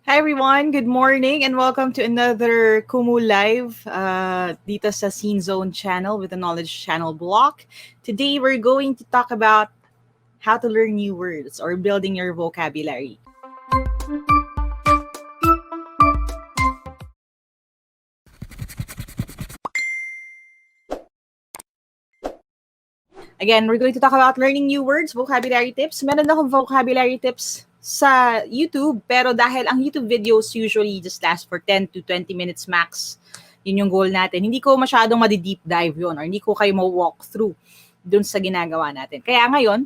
Hi everyone, good morning and welcome to another Kumu Live dito sa Scene Zone channel with the Knowledge Channel block. Today we're going to talk about how to learn new words or building your vocabulary. Again, we're going to talk about learning new words, vocabulary tips. Meron akong vocabulary tips sa YouTube, pero dahil ang YouTube videos usually just last for 10 to 20 minutes max, yun yung goal natin. Hindi ko masyadong madi-deep dive yun or hindi ko kayo ma-walk through dun sa ginagawa natin. Kaya ngayon,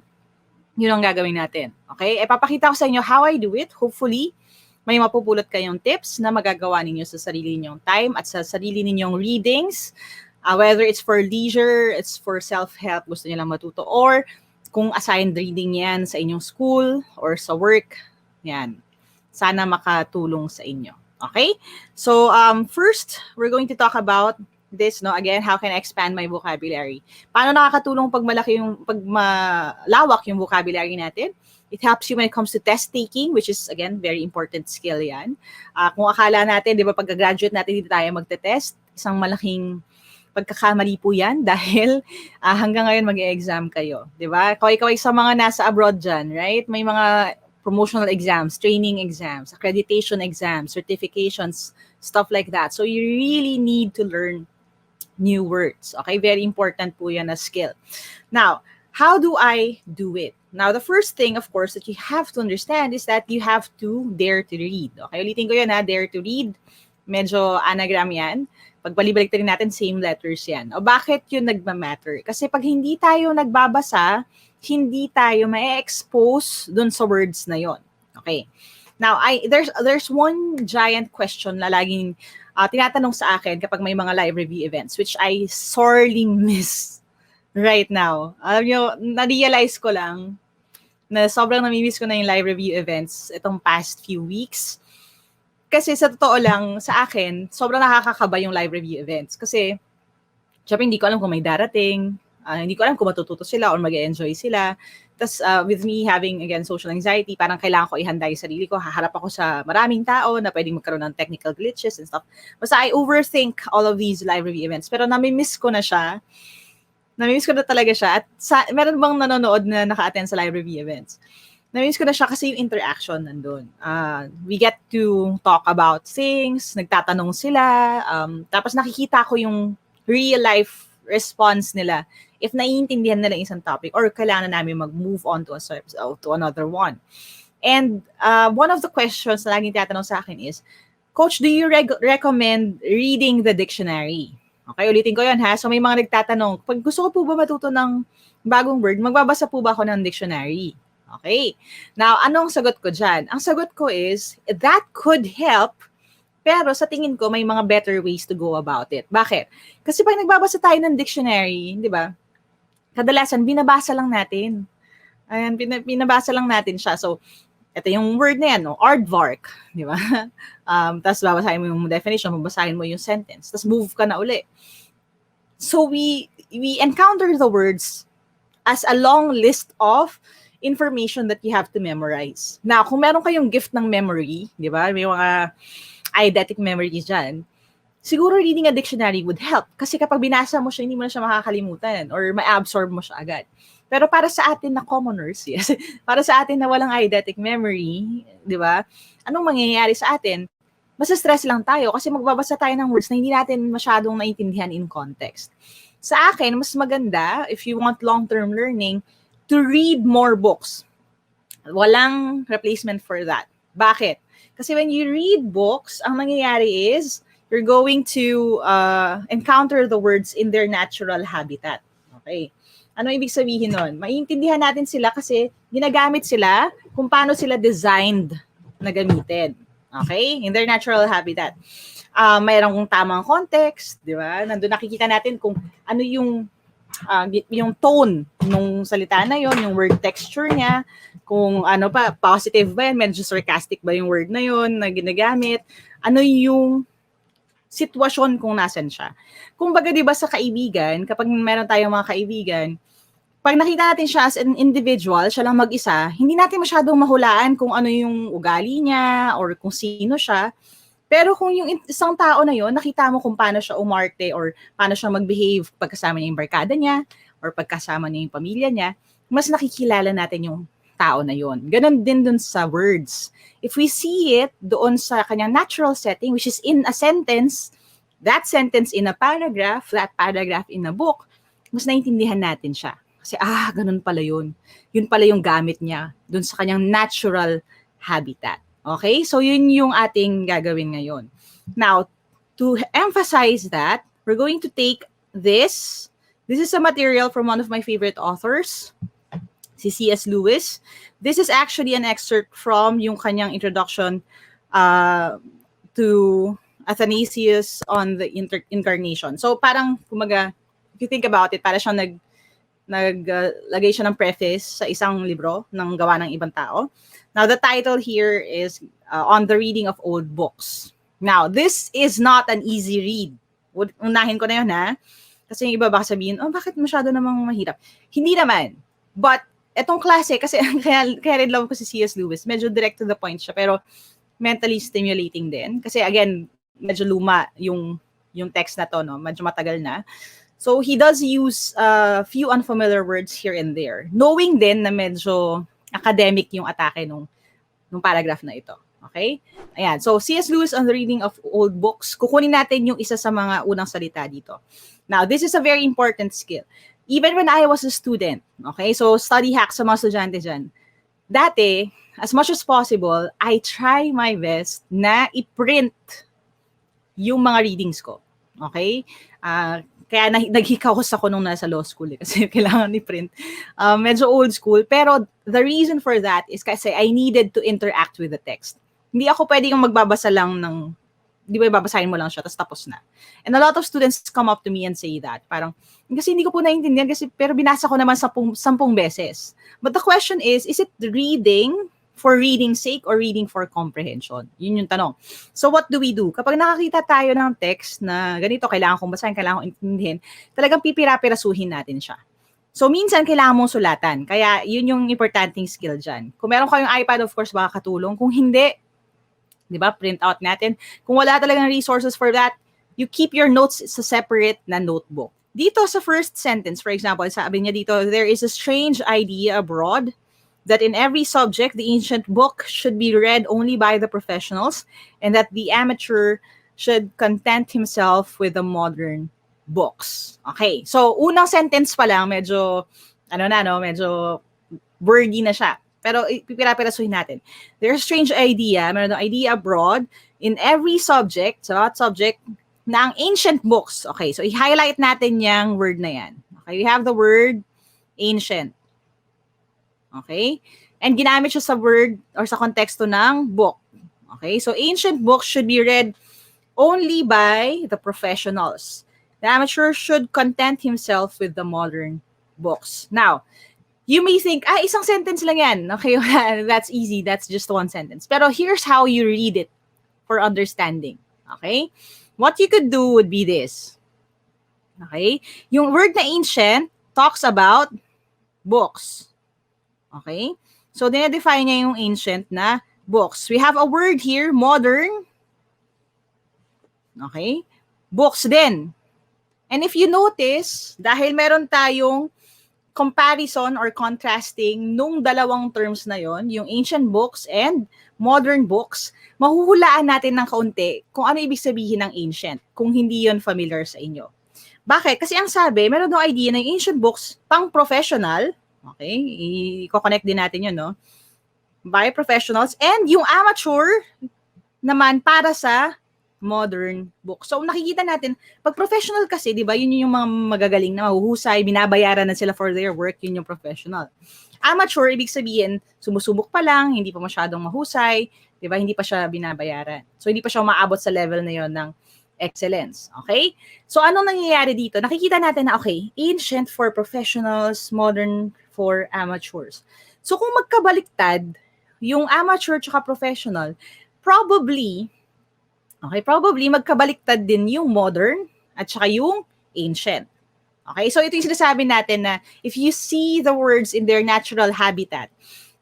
yun ang gagawin natin. Okay? Papakita ko sa inyo how I do it. Hopefully, may mapupulot kayong tips na magagawa ninyo sa sarili ninyong time at sa sarili ninyong readings. Whether it's for leisure, it's for self-help, gusto niyo lang matuto, or kung assigned reading yan sa inyong school or sa work, yan. Sana makatulong sa inyo. Okay? So, first, we're going to talk about this, no? Again, how can I expand my vocabulary? Paano nakakatulong pag malawak yung vocabulary natin? It helps you when it comes to test taking, which is, again, very important skill yan. Kung akala natin, di ba, pagka-graduate natin, hindi tayo magte-test, isang malaking pagkakamali po yan dahil hanggang ngayon mag-e-exam kayo. Di ba? Kaway-kaway sa mga nasa abroad dyan, right? May mga promotional exams, training exams, accreditation exams, certifications, stuff like that. So you really need to learn new words. Okay? Very important po yan na skill. Now, how do I do it? Now, the first thing, of course, that you have to understand is that you have to dare to read. Okay? Ulitin ko yun ha, dare to read. Medyo anagram yan. Pag balibalik rin natin, same letters yan. O bakit yun nagmamatter? Kasi pag hindi tayo nagbabasa, hindi tayo ma-expose dun sa words na yon. Okay. Now, there's one giant question na laging tinatanong sa akin kapag may mga live review events, which I sorely miss right now. Alam nyo, na-realize ko lang na sobrang namimiss ko na yung live review events itong past few weeks. Kasi sa totoo lang, sa akin, sobrang nakakakaba yung live review events. Kasi, syempre, hindi ko alam kung may darating. Hindi ko alam kung matututo sila or mag-enjoy sila. Tapos, with me having, again, social anxiety, parang kailangan ko ihanda yung sarili ko. Haharap ako sa maraming tao na pwedeng magkaroon ng technical glitches and stuff. Basta I overthink all of these live review events. Pero namimiss ko na siya. Namimiss ko na talaga siya. At meron bang nanonood na naka-attend sa live review events? Namiss ko na siya kasi yung interaction nandun. We get to talk about things, nagtatanong sila, tapos nakikita ko yung real life response nila if naiintindihan nila isang topic or kailangan namin mag-move on to another one. And one of the questions na laging tinatanong sa akin is, Coach, do you recommend reading the dictionary? Okay, ulitin ko yun ha. So may mga nagtatanong, pag gusto ko po ba matuto ng bagong word, magbabasa po ba ako ng dictionary? Okay. Now, anong sagot ko dyan? Ang sagot ko is, that could help, pero sa tingin ko, may mga better ways to go about it. Bakit? Kasi pag nagbabasa tayo ng dictionary, di ba, kadalasan, binabasa lang natin. Ayan, binabasa lang natin siya. So, ito yung word na yan, no? Aardvark, di ba? Tapos babasahin mo yung definition, babasahin mo yung sentence, tapos move ka na uli. So, we encounter the words as a long list of information that you have to memorize. Now, kung meron kayong gift ng memory, di ba? May mga eidetic memories dyan. Siguro reading a dictionary would help. Kasi kapag binasa mo siya, hindi mo na siya makakalimutan or ma-absorb mo siya agad. Pero para sa atin na commoners, yes, para sa atin na walang eidetic memory, di ba? Anong mangyayari sa atin? Masa-stress lang tayo kasi magbabasa tayo ng words na hindi natin masyadong naintindihan in context. Sa akin, mas maganda, if you want long-term learning, to read more books. Walang replacement for that. Bakit? Kasi when you read books, ang mangyayari is, you're going to encounter the words in their natural habitat. Okay? Ano ibig sabihin nun? Maiintindihan natin sila kasi ginagamit sila kung paano sila designed na gamitin. Okay? In their natural habitat. Mayroong tamang context, di ba? Nandun nakikita natin kung ano yung tone nung salita na yon, yung word texture niya, kung ano pa, positive ba yan, medyo sarcastic ba yung word na yon na ginagamit, ano yung sitwasyon kung nasan siya. Kung baga, di ba sa kaibigan, kapag meron tayong mga kaibigan, pag nakita natin siya as an individual, siya lang mag-isa, hindi natin masyadong mahulaan kung ano yung ugali niya or kung sino siya. Pero kung yung isang tao na yon, nakita mo kung paano siya umarte or paano siya mag-behave pagkasama niya yung barkada niya or pagkasama niya yung pamilya niya, mas nakikilala natin yung tao na yon. Ganon din dun sa words. If we see it doon sa kanyang natural setting, which is in a sentence, that sentence in a paragraph, that paragraph in a book, mas naintindihan natin siya. Kasi, ganun pala yun. Yun pala yung gamit niya dun sa kanyang natural habitat. Okay? So, yun yung ating gagawin ngayon. Now, to emphasize that, we're going to take this. This is a material from one of my favorite authors, si C.S. Lewis. This is actually an excerpt from yung kanyang introduction to Athanasius on the incarnation. So, parang, kumaga, if you think about it, para siyang naglagay siya ng preface sa isang libro ng gawa ng ibang tao. Now, the title here is On the Reading of Old Books. Now, this is not an easy read. Unahin ko na yun, ha? Kasi yung iba baka sabihin, bakit masyado namang mahirap? Hindi naman. But, etong klase, kasi kaya rin love ko si C.S. Lewis, medyo direct to the point siya, pero mentally stimulating din. Kasi again, medyo luma yung text na to, no? Medyo matagal na. So, he does use a few unfamiliar words here and there. Knowing din na medyo academic yung atake nung paragraph na ito. Okay? Ayan. So, C.S. Lewis on the Reading of Old Books. Kukunin natin yung isa sa mga unang salita dito. Now, this is a very important skill. Even when I was a student, okay? So, study hack sa mga estudyante dyan. Dati, as much as possible, I try my best na i-print yung mga readings ko. Okay? Kaya naghikahos ako nung nasa law school kasi kailangan i-print. Medyo old school. Pero the reason for that is kasi I needed to interact with the text. Hindi ako pwede yung magbabasa lang ng, di ba babasahin mo lang siya, tapos na. And a lot of students come up to me and say that. Parang, kasi hindi ko po naiintindihan pero binasa ko naman 10 beses. But the question is it reading for reading sake or reading for comprehension? Yun yung tanong. So what do we do? Kapag nakakita tayo ng text na ganito, kailangan kong basahin, kailangan kong intindihin, talagang pipira-pirasuhin natin siya. So minsan kailangan mong sulatan. Kaya yun yung importanteng skill dyan. Kung meron kayong iPad, of course, baka katulong. Kung hindi, di ba, print out natin. Kung wala talagang resources for that, you keep your notes sa separate na notebook. Dito sa first sentence, for example, sabi niya dito, there is a strange idea abroad that in every subject, the ancient book should be read only by the professionals and that the amateur should content himself with the modern books. Okay, so unang sentence pa lang, medyo, medyo wordy na siya. Pero pipira-pirasuhin natin. There's a strange idea, meron ng idea abroad in every subject, so that subject, na ang ancient books. Okay, so i-highlight natin yung word na yan. Okay, we have the word ancient. Okay? And ginamit siya sa word or sa konteksto ng book. Okay? So, ancient books should be read only by the professionals. The amateur should content himself with the modern books. Now, you may think, isang sentence lang yan. Okay, that's easy. That's just one sentence. Pero here's how you read it for understanding. Okay? What you could do would be this. Okay? Yung word na ancient talks about books. Okay? So, dinedefine niya yung ancient na books. We have a word here, modern. Okay? Books din. And if you notice, dahil meron tayong comparison or contrasting nung dalawang terms na yon, yung ancient books and modern books, mahuhulaan natin ng kaunti kung ano ibig sabihin ng ancient, kung hindi yon familiar sa inyo. Bakit? Kasi ang sabi, meron daw idea na yung ancient books pang professional. Okay, i-connect din natin yun, no? By professionals. And yung amateur naman para sa modern book. So, nakikita natin, pag professional kasi, di ba, yun yung mga magagaling na mahuhusay, binabayaran na sila for their work, yun yung professional. Amateur, ibig sabihin, sumusubok pa lang, hindi pa masyadong mahusay, di ba, hindi pa siya binabayaran. So, hindi pa siya umaabot sa level na yun ng excellence. Okay? So, anong nangyayari dito? Nakikita natin na, okay, ancient for professionals, modern for amateurs. So, kung magkabaliktad, yung amateur tsaka professional, probably magkabaliktad din yung modern at saka yung ancient. Okay, so ito yung sinasabi natin na if you see the words in their natural habitat,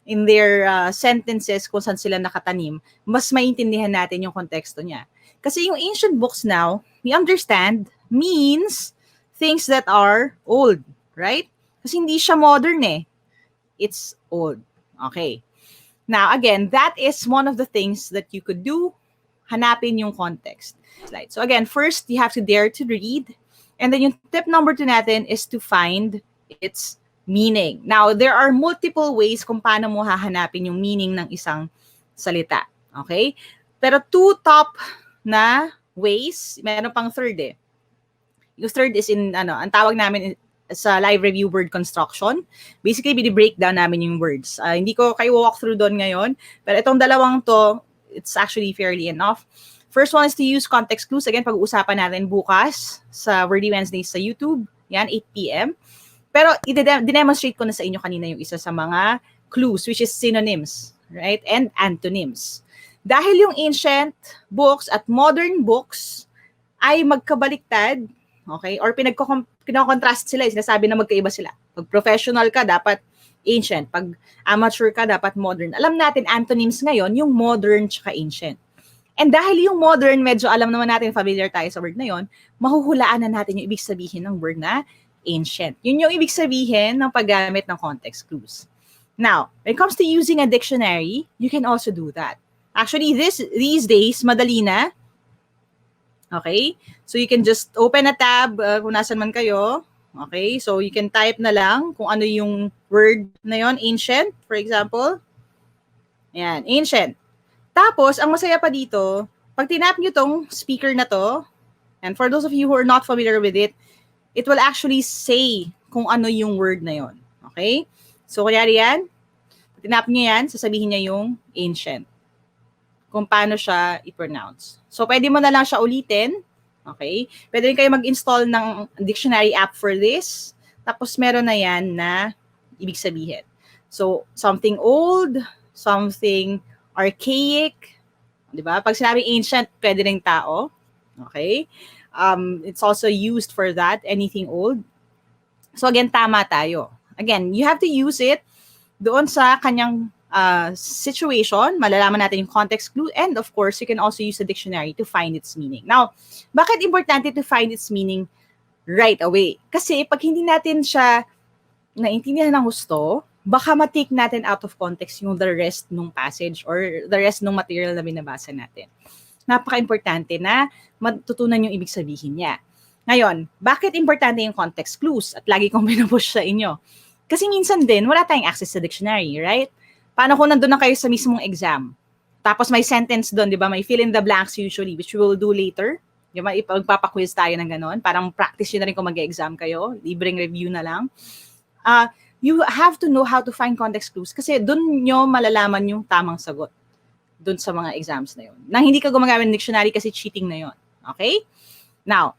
in their sentences kung saan sila nakatanim, mas maintindihan natin yung konteksto niya. Kasi yung ancient books now, we understand, means things that are old, right? Kasi hindi siya modern eh. It's old. Okay. Now, again, that is one of the things that you could do. Hanapin yung context. So again, first, you have to dare to read. And then yung tip number 2 natin is to find its meaning. Now, there are multiple ways kung paano mo hahanapin yung meaning ng isang salita. Okay? Pero 2 top na ways, meron pang third eh. Yung third is in, ang tawag namin sa live review word construction. Basically, bini-breakdown namin yung words. Hindi ko kayo walk through doon ngayon, pero itong dalawang to, it's actually fairly enough. First one is to use context clues. Again, pag-uusapan natin bukas sa Wordy Wednesdays sa YouTube. Yan, 8 p.m. Pero i-demonstrate ko na sa inyo kanina yung isa sa mga clues, which is synonyms, right? And antonyms. Dahil yung ancient books at modern books ay magkabaliktad, okay? Or pinakontrast sila, sinasabi na magkaiba sila. Pag professional ka, dapat ancient. Pag amateur ka, dapat modern. Alam natin, antonyms ngayon, yung modern tsaka ancient. And dahil yung modern, medyo alam naman natin, familiar tayo sa word na yon, mahuhulaan na natin yung ibig sabihin ng word na ancient. Yun yung ibig sabihin ng paggamit ng context clues. Now, when it comes to using a dictionary, you can also do that. Actually, these days, madali na. Okay? So you can just open a tab kung nasan man kayo. Okay? So you can type na lang kung ano yung word na yon, ancient, for example. Ayan, ancient. Tapos, ang masaya pa dito, pag tinap nyo tong speaker na to, and for those of you who are not familiar with it, it will actually say kung ano yung word na yon. Okay? So, kunyari yan, pag tinap nyo yan, sasabihin niya yung ancient. Kung paano siya i-pronounce. So, pwede mo na lang siya ulitin. Okay? Pwede rin kayo mag-install ng dictionary app for this. Tapos, meron na yan na ibig sabihin. So, something old, something archaic, di ba? Pag sinabi ancient, pwede ring tao. Okay? It's also used for that, anything old. So again, tama tayo. Again, you have to use it doon sa kanyang situation, malalaman natin yung context clue, and of course, you can also use the dictionary to find its meaning. Now, bakit importante to find its meaning right away? Kasi pag hindi natin siya naintindihan ng gusto, baka ma-take natin out of context yung the rest ng passage or the rest ng material na binabasa natin. Napaka-importante na matutunan yung ibig sabihin niya. Ngayon, bakit importante yung context clues? At lagi kong pinupush sa inyo. Kasi minsan din, wala tayong access sa dictionary, right? Paano kung nandun na kayo sa mismong exam? Tapos may sentence doon, di ba? May fill in the blanks usually, which we will do later. Di ba? Ipagpapaquiz tayo ng ganon. Parang practice yun na rin kung mag-exam kayo. Libreng review na lang. You have to know how to find context clues kasi doon nyo malalaman yung tamang sagot doon sa mga exams na yun. Nang hindi ka gumagamit ng dictionary kasi cheating na yun. Okay? Now,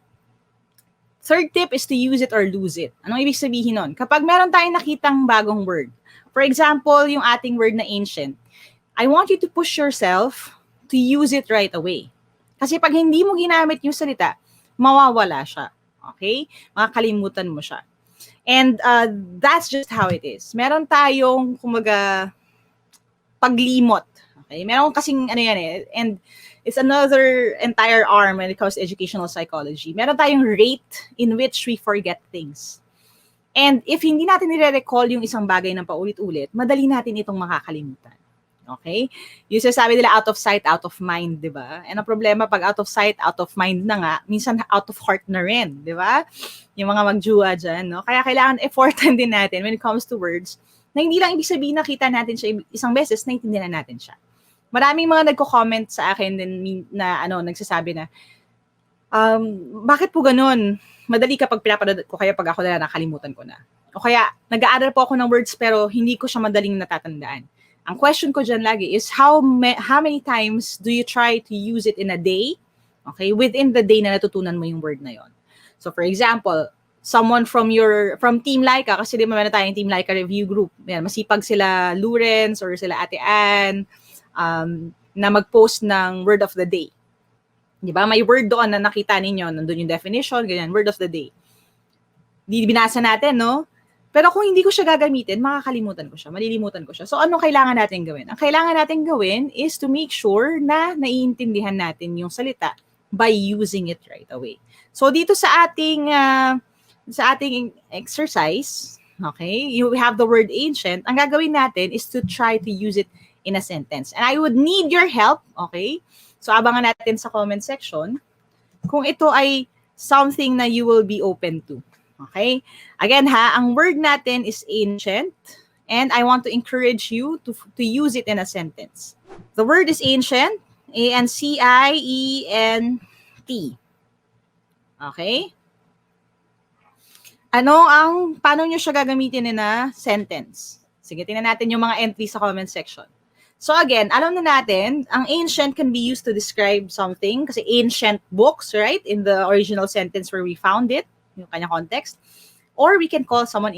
third tip is to use it or lose it. Anong ibig sabihin nun? Kapag meron tayong nakitang bagong word, for example, yung ating word na ancient, I want you to push yourself to use it right away. Kasi pag hindi mo ginamit yung salita, mawawala siya. Okay? Makakalimutan mo siya. And that's just how it is. Meron tayong, kumaga, paglimot. Okay? Meron kasing, yan eh, and it's another entire arm when it comes to educational psychology. Meron tayong rate in which we forget things. And if hindi natin nire-recall yung isang bagay ng paulit-ulit, madali natin itong makakalimutan. Okay? Yung sasabi nila out of sight, out of mind, di ba? And ang problema, pag out of sight, out of mind na nga, minsan out of heart na rin, di ba? Yung mga magjuwa dyan, no? Kaya kailangan effortan din natin when it comes to words na hindi lang ibig sabihin nakita natin siya isang beses, naintindihan natin siya. Maraming mga nagko-comment sa akin din na nagsasabi na, bakit po ganun? Madali kapag pinapanood ko, kaya pag ako na nakalimutan ko na. O kaya, nag-aaral po ako ng words pero hindi ko siya madaling natatandaan. Ang question ko dyan lagi is how many times do you try to use it in a day? Okay, within the day na natutunan mo yung word na yon. So for example, someone from Team Lyqa, kasi di ba meron tayong Team Lyqa review group. Yan, masipag sila Lawrence or sila Ate Ann na mag-post ng word of the day. Di ba? May word doon na nakita ninyo, nandun yung definition, ganyan, word of the day. binasa natin, no? Pero kung hindi ko siya gagamitin, makakalimutan ko siya, malilimutan ko siya. So, anong kailangan natin gawin? Ang kailangan natin gawin is to make sure na naiintindihan natin yung salita by using it right away. So, dito sa ating exercise, okay, you have the word ancient. Ang gagawin natin is to try to use it in a sentence. And I would need your help, okay? So, abangan natin sa comment section kung ito ay something na you will be open to. Okay? Again ang word natin is ancient and I want to encourage you to use it in a sentence. The word is ancient, ancient. Okay? Paano nyo siya gagamitin in a sentence? Sige, tingnan natin yung mga entries sa comment section. So again, alam na natin, ang ancient can be used to describe something kasi ancient books, right? In the original sentence where we found it, yung kanyang context. Or we can call someone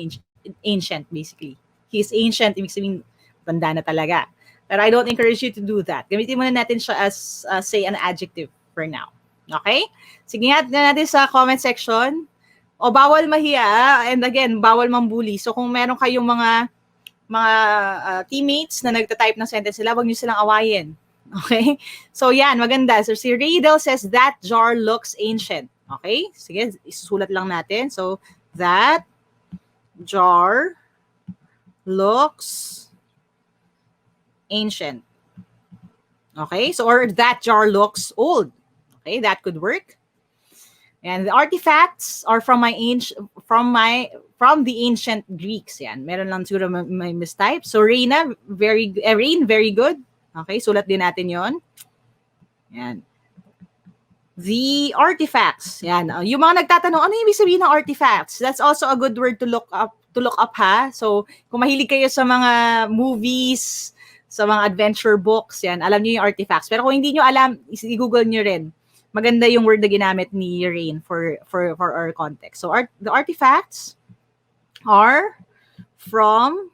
ancient, basically. He is ancient, ibig sabihin, tanda na talaga. But I don't encourage you to do that. Gamitin muna natin siya as, say, an adjective for now. Okay? Sige nga, natin sa comment section. O bawal mahiya, and again, bawal mambuli. So kung meron kayong mga teammates na nagta-type ng sentence sila, wag niyo silang awayin. Okay? So yan, maganda. So si Riedel says, that jar looks ancient. Okay? Sige, isusulat lang natin. So, that jar looks ancient. Okay? So, or that jar looks old. Okay? That could work. And the artifacts are from the ancient Greeks. Yan. Meron lang siguro may mistype. So, Rain, very good. Okay, sulat din natin yon. Yan. The artifacts. Yan. Yung mga nagtatanong, ano ibig sabihin ng artifacts? That's also a good word to look up, ha. So, kung mahilig kayo sa mga movies, sa mga adventure books, yan, alam niyo yung artifacts. Pero kung hindi niyo alam, i-google niyo rin. Maganda yung word na ginamit ni Rain for our context. So, the artifacts are from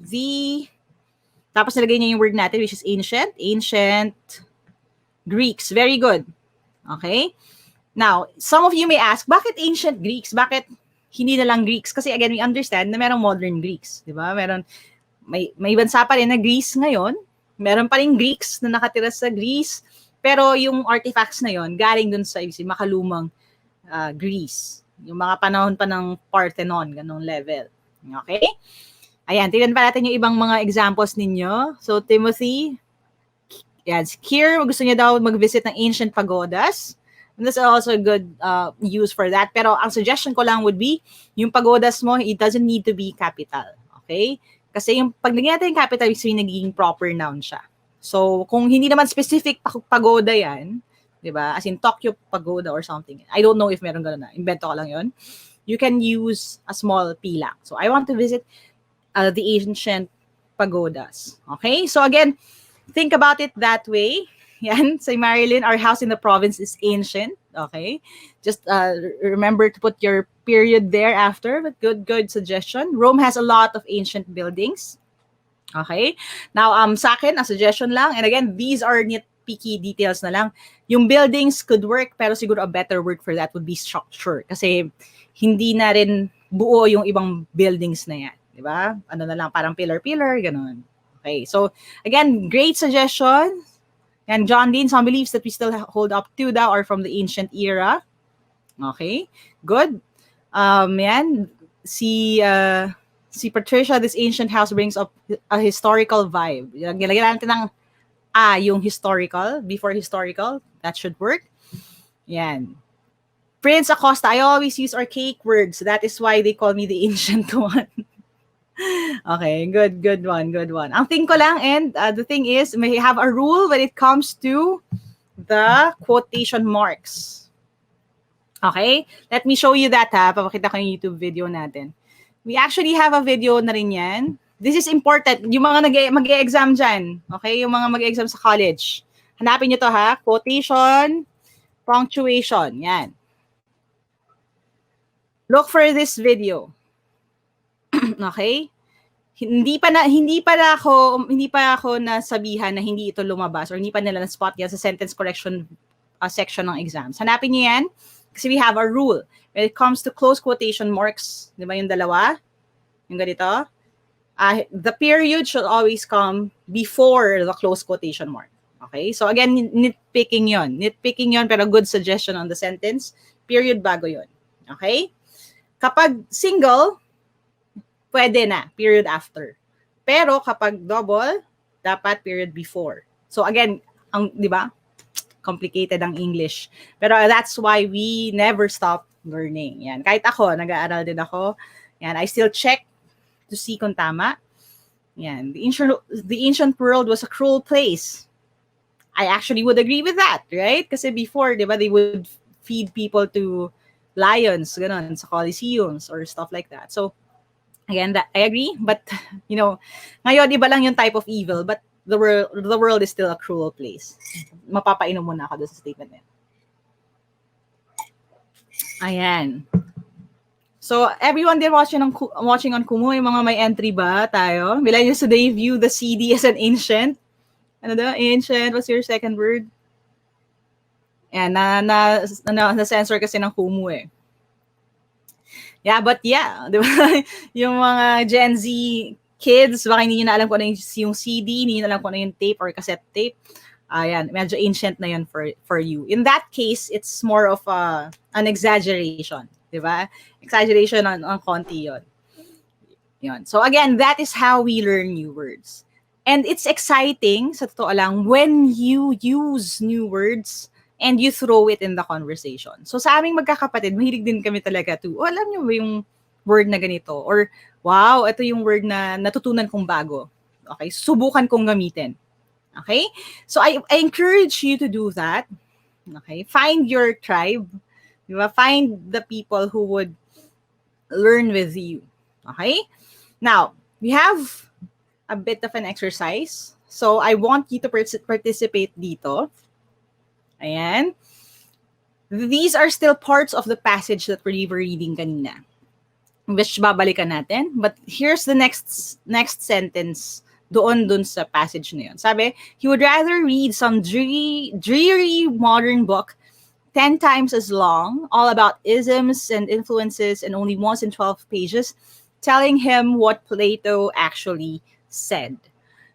the, tapos nilagay niya yung word natin, which is ancient Greeks. Very good. Okay? Now, some of you may ask, bakit ancient Greeks? Bakit hindi na lang Greeks? Kasi again, we understand na merong modern Greeks. Di ba? May bansa pa rin na Greece ngayon. Meron pa rin Greeks na nakatira sa Greece. Pero yung artifacts na yon galing dun sa makalumang Greece. Yung mga panahon pa ng Parthenon, ganong level. Okay? Ayan, tignan pa natin yung ibang mga examples ninyo. So, Timothy, yan, here, gusto niya daw mag-visit ng ancient pagodas. And that's also a good use for that. Pero ang suggestion ko lang would be, yung pagodas mo, it doesn't need to be capital. Okay? Kasi yung pag nagyan natin yung capital, ibig sabihin nagiging proper noun siya. So, kung hindi naman specific pagoda yan, di ba? As in Tokyo Pagoda or something. I don't know if meron gano'n na. Invento ko lang yon. You can use a small P lang. So, I want to visit the ancient pagodas. Okay? So, again, think about it that way. Yan, say Marilyn, our house in the province is ancient. Okay? Just remember to put your period there after. But good suggestion. Rome has a lot of ancient buildings. Okay? Now, sa akin, a suggestion lang. And again, these are nitpicky details na lang. Yung buildings could work, pero siguro a better word for that would be structure. Kasi hindi na rin buo yung ibang buildings na yan. Diba? Ano na lang, parang pillar, ganun. Okay, so again, great suggestion. And John Dean, some beliefs that we still hold up to that are from the ancient era. Okay, good. Yan, si Patricia, this ancient house brings up a historical vibe. Lagyan natin ng yung historical, before historical, that should work. Yan. Prince Acosta, I always use archaic words. That is why they call me the ancient one. Okay, good one. Ang thing ko lang, and the thing is, may have a rule when it comes to the quotation marks. Okay? Let me show you that, ha. Papakita ko yung YouTube video natin. We actually have a video na rin yan. This is important. Yung mga mag-e-exam dyan, okay? Yung mga mag-e-exam sa college. Hanapin nyo to, ha? Quotation, punctuation. Yan. Look for this video. Okay? Hindi pa ako nasabihan na hindi ito lumabas or hindi pa nila na-spot yan sa sentence correction section ng exams. Hanapin niyo yan kasi we have a rule. When it comes to close quotation marks, di ba yung dalawa? Yung ganito? The period should always come before the close quotation mark. Okay? So again, nitpicking yon. Nitpicking yon pero good suggestion on the sentence. Period bago yon. Okay? Kapag single, pwede na. Period after. Pero kapag double, dapat period before. So again, di ba? Complicated ang English. Pero that's why we never stop learning. Yan. Kahit ako, nag-aaral din ako. Yan. I still check to see kung tama. Yan. The ancient world was a cruel place. I actually would agree with that, right? Kasi before, di ba, they would feed people to lions, ganun, sa coliseums or stuff like that. So, again, that, I agree. But, ngayon, iba lang yung type of evil. But the world is still a cruel place. Mapapainom muna ako doon sa statement na yan. Ayan. So, everyone there watching on Kumu, yung mga may entry ba tayo? Will I use today view the CD as an ancient? Ano daw? Ancient, what's your second word? Ayan, na-censor kasi ng Kumu eh. Yeah, but yeah, di ba? Yung mga Gen Z kids, baka hindi nyo na alam kung ano yung CD, hindi nyo na alam kung ano yung tape or cassette tape. Ayan, medyo ancient na yun for you. In that case, it's more of an exaggeration. Di ba? Exaggeration on konti yun. Yun. So again, that is how we learn new words. And it's exciting, sa totoo lang, when you use new words and you throw it in the conversation. So sa aming magkakapatid, mahilig din kami talaga to, alam nyo ba yung word na ganito? Or, wow, ito yung word na natutunan kong bago. Okay, subukan kong gamitin. Okay? So I encourage you to do that. Okay? Find your tribe. Diba? Find the people who would learn with you. Okay? Now, we have a bit of an exercise. So I want you to participate dito. Ayan. These are still parts of the passage that we were reading kanina, which babalikan natin. But here's the next sentence doon sa passage na yun. Sabi, he would rather read some dreary modern book 10 times as long, all about isms and influences, and only once in 12 pages, telling him what Plato actually said.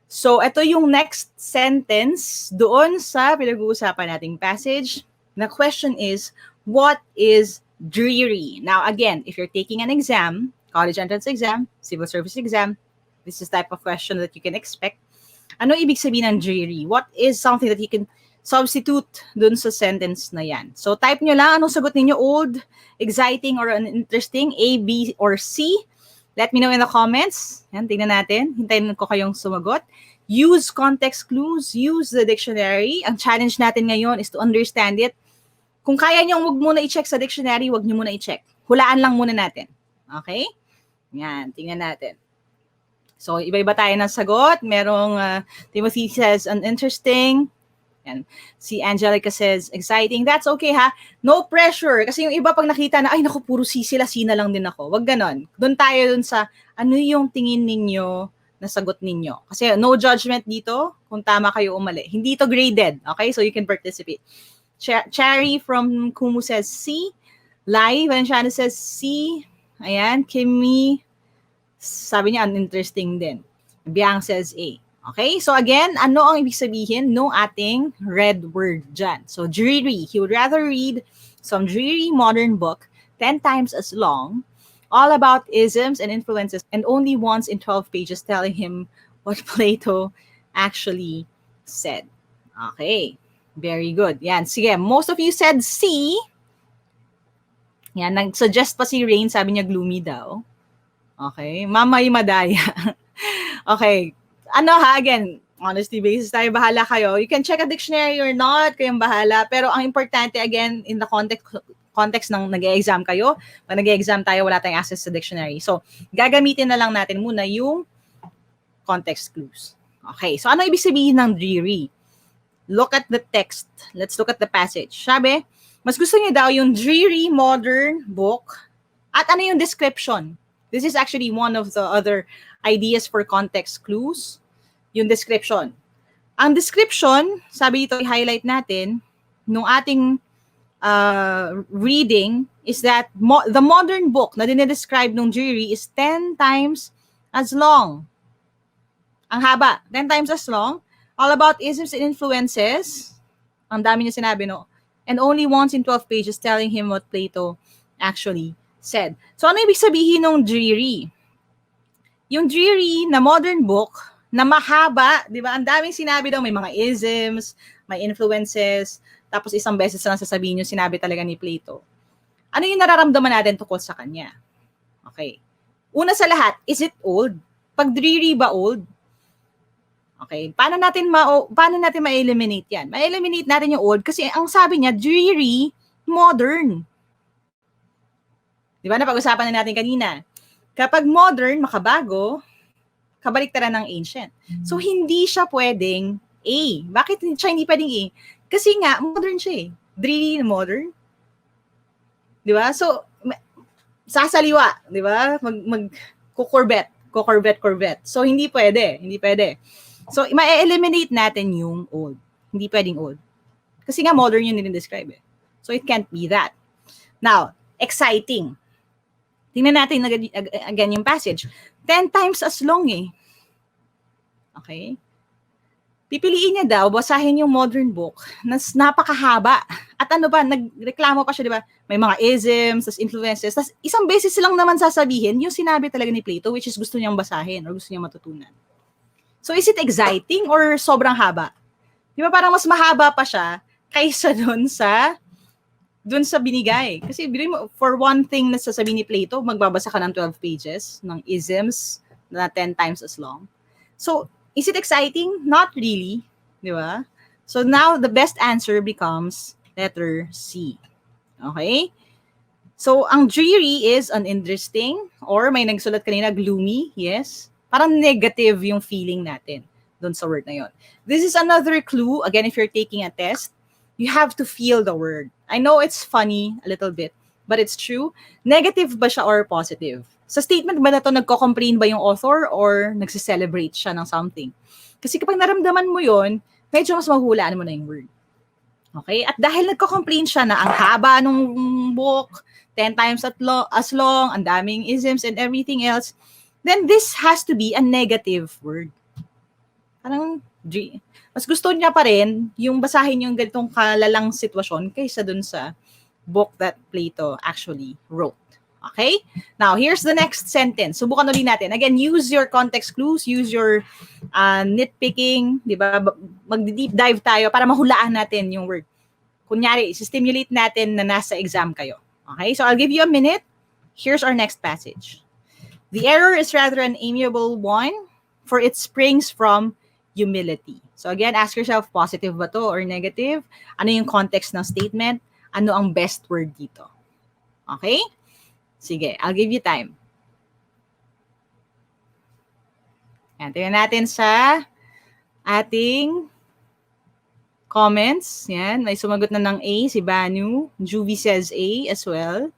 So, ito yung next sentence doon sa pinag-uusapan nating passage. The question is, what is dreary? Now, again, if you're taking an exam, college entrance exam, civil service exam, this is the type of question that you can expect. Ano ibig sabihin ng dreary? What is something that you can substitute dun sa sentence na yan? So, type nyo lang anong sagot ninyo, old, exciting, or interesting, A, B, or C. Let me know in the comments. Yan, tingnan natin. Hintayin ko kayong sumagot. Use context clues. Use the dictionary. Ang challenge natin ngayon is to understand it. Kung kaya nyo, wag muna i-check sa dictionary, wag nyo muna i-check. Hulaan lang muna natin. Okay? Yan, tingnan natin. So, iba-iba tayo ng sagot. Merong Timothy says, an interesting. Yan. Si Angelica says, exciting. That's okay ha. No pressure. Kasi yung iba pag nakita na, ay naku, puro C sila, C na lang din ako. Wag ganon. Doon tayo dun sa, ano yung tingin ninyo na sagot ninyo. Kasi no judgment dito kung tama kayo o mali. Hindi ito graded. Okay? So you can participate. Cherry from Kumu says C. Lai Valenciano says C. Ayan. Kimi, sabi niya, uninteresting din. Biang says A. Okay, so again, ano ang ibig sabihin ng ating red word dyan? So dreary, he would rather read some dreary modern book 10 times as long, all about isms and influences, and only once in 12 pages telling him what Plato actually said. Okay, very good. Yan, sige, most of you said C. Yan, nag-suggest pa si Rain, sabi niya gloomy daw. Okay, mamay madaya. Okay, ano ha, again, honesty basis tayo, bahala kayo. You can check a dictionary or not, kayong bahala. Pero ang importante, again, in the context ng nag-e-exam kayo, pag nag-e-exam tayo, wala tayong access sa dictionary. So, gagamitin na lang natin muna yung context clues. Okay, so ano ibig sabihin ng dreary? Look at the text. Let's look at the passage. Sabi, mas gusto niya daw yung dreary modern book. At ano yung description? This is actually one of the other ideas for context clues, yung description. Ang description, sabi dito, i-highlight natin, nung ating reading is that the modern book na dinedescribe ng jury is 10 times as long. Ang haba, 10 times as long. All about isms and influences. Ang dami niya sinabi, no? And only once in 12 pages telling him what Plato actually said. So ano ibig sabihin ng dreary? Yung dreary na modern book na mahaba, di ba? Ang daming sinabi daw, may mga isms, may influences, tapos isang beses lang sasabihin yung sinabi talaga ni Plato. Ano yung nararamdaman natin tungkol sa kanya? Okay. Una sa lahat, is it old? Pag dreary ba old? Okay. Paano natin ma-eliminate yan? Ma-eliminate natin yung old kasi ang sabi niya, dreary, modern. Di ba? Napag-usapan na natin kanina. Kapag modern, makabago, kabaliktaran ng ancient. So, hindi siya pwedeng A. Bakit siya hindi pwedeng A? Kasi nga, modern siya eh. Dreary na modern. Di ba? So, sasaliwa. Di ba? Corvette. So, hindi pwede. So, ma-eliminate natin yung old. Hindi pwedeng old. Kasi nga, modern yun nilin-describe eh. So, it can't be that. Now, exciting. Tingnan natin again yung passage. 10 times as long eh. Okay? Pipiliin niya daw, basahin yung modern book na napakahaba. At ano ba, nagreklamo pa siya, di ba? May mga isms, tas influences, tas isang beses lang naman sasabihin yung sinabi talaga ni Plato, which is gusto niyang basahin or gusto niyang matutunan. So is it exciting or sobrang haba? Di ba parang mas mahaba pa siya kaysa dun sa binigay. Kasi for one thing na sasabihin ni Plato, magbabasa ka ng 12 pages ng isms na 10 times as long. So, is it exciting? Not really. Di ba? So, now the best answer becomes letter C. Okay? So, ang dreary is uninteresting or may nagsulat kanina, gloomy. Yes. Parang negative yung feeling natin doon sa word na yon. This is another clue. Again, if you're taking a test, you have to feel the word. I know it's funny a little bit, but it's true. Negative ba siya or positive? Sa statement ba na to, nagko-complain ba yung author or nagse-celebrate siya ng something? Kasi kapag naramdaman mo yon, medyo mas mahulaan mo na yung word. Okay? At dahil nagko-complain siya na ang haba nung book, 10 times as long, ang daming isms and everything else, then this has to be a negative word. Parang, mas gusto niya pa rin yung basahin yung ganitong kalalang sitwasyon kaysa dun sa book that Plato actually wrote. Okay? Now, here's the next sentence. Subukan ulit natin. Again, use your context clues, use your nitpicking, di ba? Mag-deep dive tayo para mahulaan natin yung word. Kunyari, stimulate natin na nasa exam kayo. Okay? So, I'll give you a minute. Here's our next passage. The error is rather an amiable one, for it springs from humility. So again, ask yourself, positive ba to or negative? Ano yung context ng statement? Ano ang best word dito? Okay? Sige, I'll give you time. Yan, tingnan natin sa ating comments. Yan, may sumagot na ng A, si Banu. Juvie says A as well.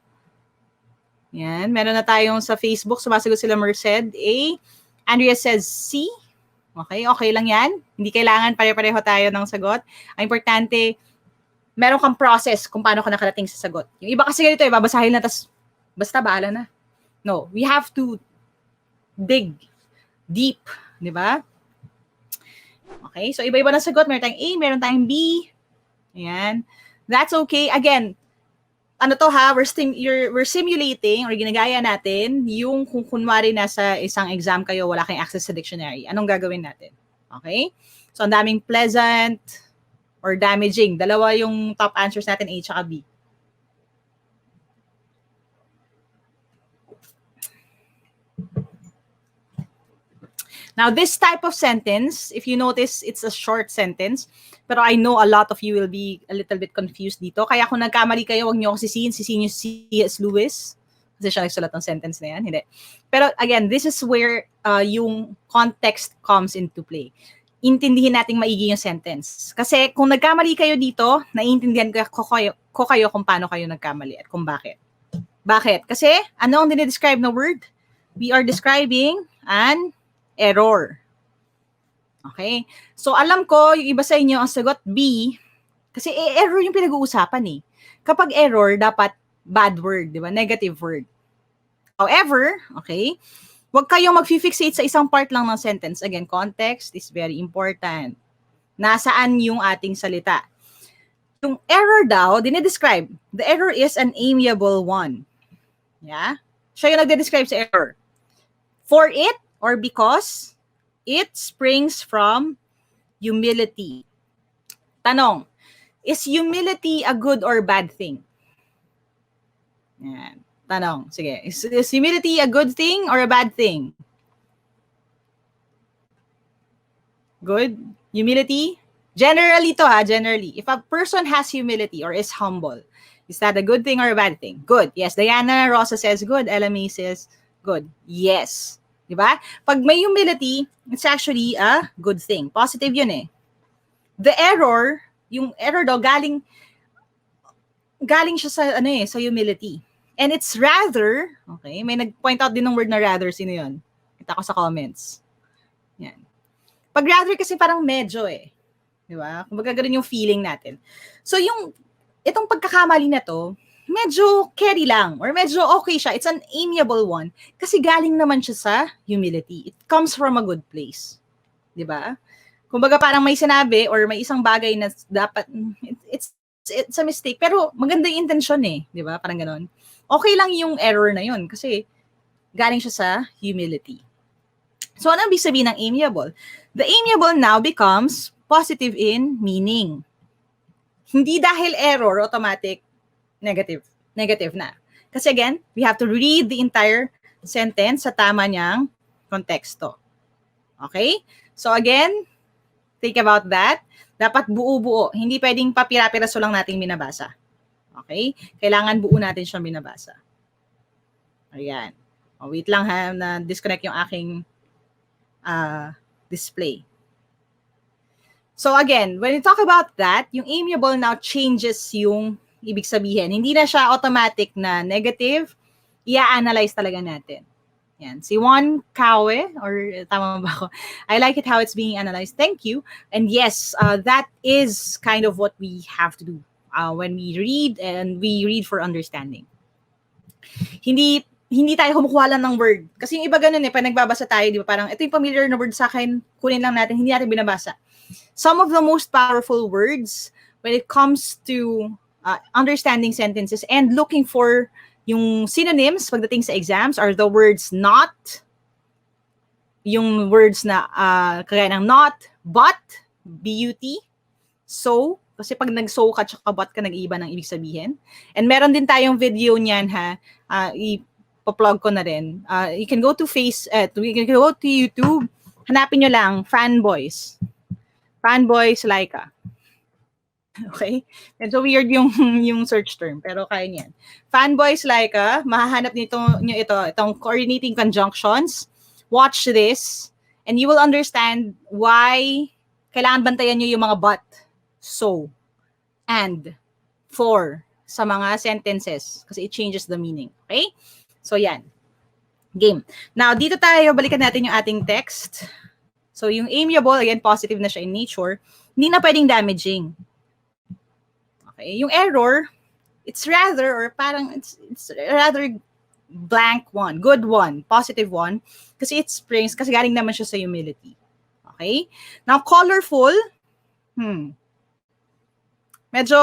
Yan, meron na tayong sa Facebook, sumasagot sila Merced, A. Andrea says C. Okay lang yan. Hindi kailangan pare-pareho tayo ng sagot. Ang importante, meron kang process kung paano ka nakarating sa sagot. Yung iba kasi ganito, babasahin na, tas basta bahala na. No, we have to dig deep, di ba? Okay, so iba-iba na sagot. Meron tayong A, meron tayong B. Ayan. That's okay. Again, ano to ha, we're simulating or ginagaya natin yung kung kunwari nasa isang exam kayo, wala kayong access sa dictionary. Anong gagawin natin? Okay? So, ang daming pleasant or damaging. Dalawa yung top answers natin, A at B. Now, this type of sentence, if you notice, it's a short sentence. Pero I know a lot of you will be a little bit confused dito. Kaya kung nagkamali kayo, huwag niyo ako sisihin yung C.S. Lewis. Kasi siya nagsulat ng sentence na yan. Hindi. Pero again, this is where yung context comes into play. Intindihin nating maigi yung sentence. Kasi kung nagkamali kayo dito, naiintindihan ko kayo kung paano kayo nagkamali at kung bakit. Bakit? Kasi ano ang dinidescribe na word? We are describing an error. Okay? So, alam ko, yung iba sa inyo, ang sagot B, Kasi error yung pinag-uusapan eh. Kapag error, dapat bad word, di ba? Negative word. However, okay, huwag kayong mag-fixate sa isang part lang ng sentence. Again, context is very important. Nasaan yung ating salita? Yung error daw, dinedescribe. The error is an amiable one. Yeah? Siya yung nagde-describe sa error. For it or because it springs from humility. Tanong, is humility a good or bad thing? Yan. Tanong, sige. Is humility a good thing or a bad thing? Good? Humility? Generally to generally. If a person has humility or is humble, is that a good thing or a bad thing? Good. Yes. Diana Rosa says good. Ella May says good. Yes. Diba? Pag may humility, it's actually a good thing. Positive yun eh. The error, yung error daw, galing siya sa, sa humility. And it's rather, okay, may nag-point out din ng word na rather, sino yun? Kita ko sa comments. Yan. Pag rather kasi parang medyo eh. Di ba? Kumbaga ganun yung feeling natin. So itong pagkakamali na to, medyo carry lang or medyo okay siya. It's an amiable one kasi galing naman siya sa humility. It comes from a good place. Di ba? Kumbaga parang may sinabi or may isang bagay na dapat, it's a mistake pero maganda yung intention eh. Di ba? Parang ganun. Okay lang yung error na yun kasi galing siya sa humility. So ano ibig sabihin ng amiable? The amiable now becomes positive in meaning. Hindi dahil error, automatic, negative. Negative na. Kasi again, we have to read the entire sentence sa tama niyang konteksto. Okay? So again, think about that. Dapat buo-buo. Hindi pwedeng papira-piraso lang nating binabasa. Okay? Kailangan buo natin siyang binabasa. Ayan. Oh, wait lang ha, na-disconnect yung aking display. So again, when we talk about that, yung amiable now changes yung ibig sabihin. Hindi na siya automatic na negative. I-analyze talaga natin. Yan. Si Juan Kawe, or tama ba ako? I like it how it's being analyzed. Thank you. And yes, that is kind of what we have to do when we read, and we read for understanding. Hindi tayo kumukuha lang ng word. Kasi yung iba ganun eh, pag nagbabasa tayo, di ba, parang ito yung familiar na word sa akin, kunin lang natin, hindi natin binabasa. Some of the most powerful words when it comes to understanding sentences and looking for yung synonyms pagdating sa exams are the words not, yung words na kagaya ng not, but, B-U-T, so, kasi pag nag-so ka tsaka but ka, nag-iiba ng ibig sabihin. And meron din tayong video niyan ha, ipa-plug ko na rin. You can go to you can go to YouTube, hanapin nyo lang, Fanboys Lyqa. Okay? Medyo weird yung search term, pero kaya niyan. Fanboys Lyqa, mahahanap nyo itong coordinating conjunctions. Watch this, and you will understand why kailangan bantayan nyo yung mga but, so, and, for, sa mga sentences, kasi it changes the meaning. Okay? So, yan. Game. Now, dito tayo, balikan natin yung ating text. So, yung amiable, again, positive na siya in nature, hindi na pwedeng damaging. Okay? Yung error, it's rather blank one, good one, positive one, kasi it springs, kasi galing naman siya sa humility. Okay? Now, colorful, medyo,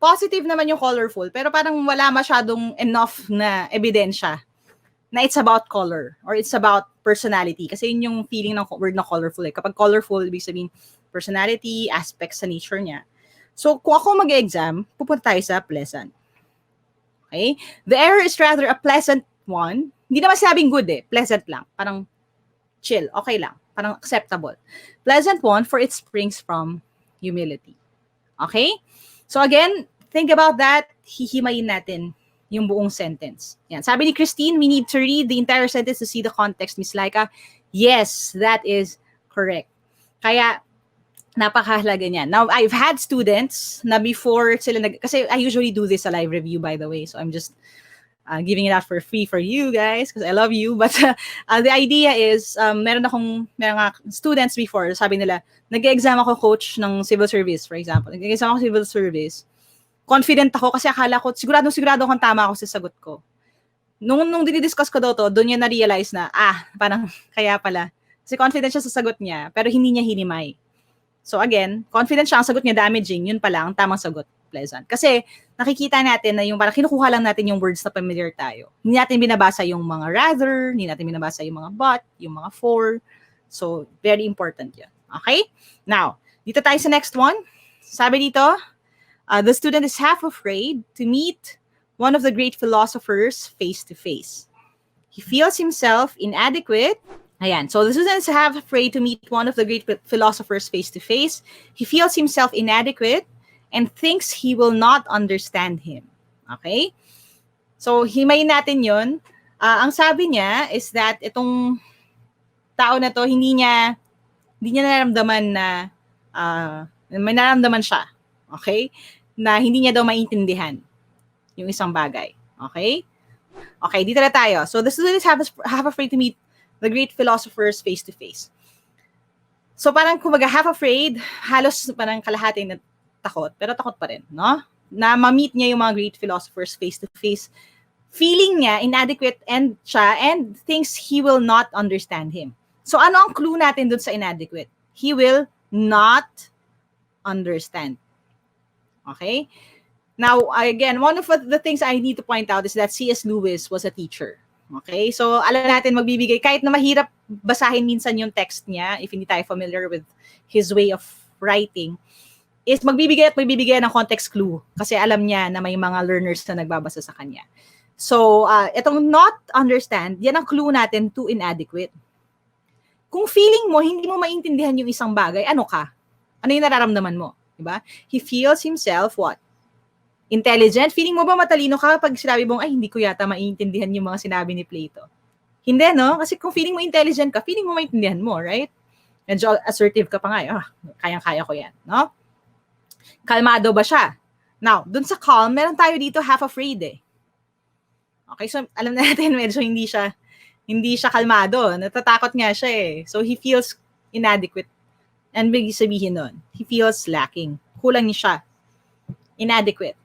positive naman yung colorful, pero parang wala masyadong enough na ebidensya na it's about color or it's about personality. Kasi yun yung feeling ng word na colorful. Kapag colorful, ibig sabihin personality, aspects sa nature niya. So, kung ako mag-exam, pupunta tayo sa pleasant. Okay? The error is rather a pleasant one. Hindi naman sabing good eh. Pleasant lang. Parang chill. Okay lang. Parang acceptable. Pleasant one for it springs from humility. Okay? So again, think about that. Hihimayin natin yung buong sentence. Yan. Sabi ni Christine, we need to read the entire sentence to see the context, Miss Lyqa. Yes, that is correct. Kaya, napakahalaga niyan. Now, I've had students na before sila kasi I usually do this a live review, by the way. So I'm just giving it out for free for you guys because I love you. But the idea is, meron mga students before, sabi nila, nag-exam ako coach ng civil service, for example. Nag-exam ako civil service. Confident ako kasi akala ko, sigurado akong tama ako sa sagot ko. Nung dinidiscuss ko daw to, doon niya na-realize na, parang kaya pala. Kasi confident siya sa sagot niya, pero hindi niya hinimay. So again, confident siya, ang sagot niya damaging, yun pala, ang tamang sagot, pleasant. Kasi nakikita natin na yung parang kinukuha lang natin yung words na familiar tayo. Hindi natin binabasa yung mga rather, hindi natin binabasa yung mga but, yung mga for. So, very important yun. Okay? Now, dito tayo sa next one. Sabi dito, the student is half afraid to meet one of the great philosophers face to face. He feels himself inadequate. Ayan. So the student is half afraid to meet one of the great philosophers face to face. He feels himself inadequate and thinks he will not understand him. Okay? So himayin natin yun. Ang sabi niya is that itong tao na to, hindi niya nararamdaman na may nararamdaman siya. Okay? Na hindi niya daw maintindihan yung isang bagay. Okay? Okay, dito na tayo. So the student is half afraid to meet the great philosophers face to face. So parang kumbaga half afraid, halos parang kalahati na takot, pero takot pa rin, no? Na ma-meet niya yung mga great philosophers face to face. Feeling niya inadequate and thinks he will not understand him. So ano ang clue natin dun sa inadequate? He will not understand. Okay? Now, again, one of the things I need to point out is that C.S. Lewis was a teacher. Okay? So, alam natin magbibigay, kahit na mahirap basahin minsan yung text niya, if hindi tayo familiar with his way of writing, is magbibigay ng context clue kasi alam niya na may mga learners na nagbabasa sa kanya. So, itong not understand, yan ang clue natin to inadequate. Kung feeling mo, hindi mo maintindihan yung isang bagay, ano ka? Ano yung nararamdaman mo? Diba? He feels himself what? Intelligent? Feeling mo ba matalino ka pag sinabi mong, ay, hindi ko yata maintindihan yung mga sinabi ni Plato? Hindi, no? Kasi kung feeling mo intelligent ka, feeling mo maintindihan mo, right? Medyo assertive ka pa nga, kayang-kaya ko yan, no? Kalmado ba siya? Now, dun sa calm, meron tayo dito half afraid eh. Okay, so alam na natin, medyo hindi siya kalmado. Natatakot nga siya eh. So he feels inadequate. And big sabihin nun, he feels lacking. Kulang niya siya. Inadequate.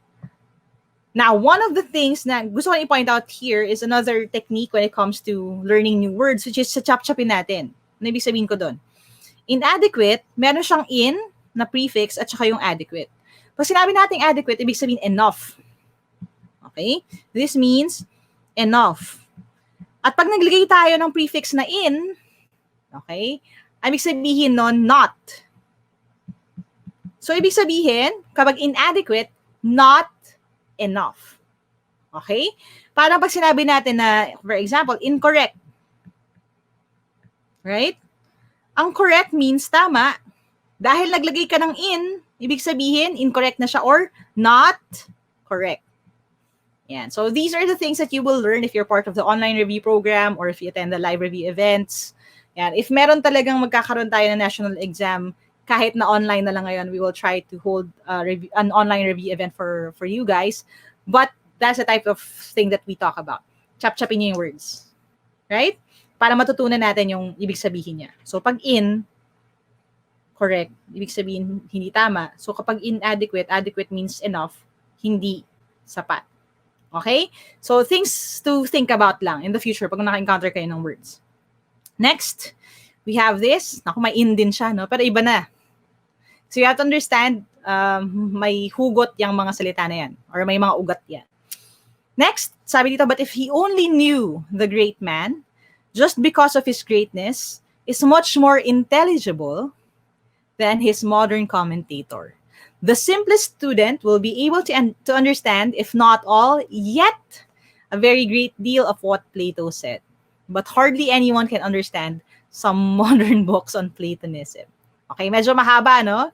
Now, one of the things na gusto ko i-point out here is another technique when it comes to learning new words, which is sa chop-chopin natin. Ano ibig sabihin ko doon? Inadequate, meron siyang in na prefix at saka yung adequate. Pag sinabi natin adequate, ibig sabihin enough. Okay? This means enough. At pag naglagay tayo ng prefix na in, okay, ibig sabihin nun not. So, ibig sabihin, kapag inadequate, not enough. Okay? Parang pag sinabi natin na, for example, incorrect. Right? Ang correct means tama. Dahil naglagay ka ng in, ibig sabihin, incorrect na siya or not correct. Yan. So, these are the things that you will learn if you're part of the online review program or if you attend the live review events. Yan. If meron talagang magkakaroon tayo ng national exam, kahit na online na lang ngayon, we will try to hold an online review event for you guys. But that's the type of thing that we talk about. Chop-chopin niyo yung words. Right? Para matutunan natin yung ibig sabihin niya. So, pag in, correct. Ibig sabihin, hindi tama. So, kapag inadequate, adequate means enough, hindi sapat. Okay? So, things to think about lang in the future pag naka-encounter kayo ng words. Next, we have this. Naku, may in din siya, no? Pero iba na. So, you have to understand, may hugot yung mga salita na yan or may mga ugat yan. Next, sabi dito, but if he only knew the great man, just because of his greatness, is much more intelligible than his modern commentator. The simplest student will be able to understand, if not all, yet a very great deal of what Plato said. But hardly anyone can understand some modern books on Platonism. Okay, medyo mahaba, no?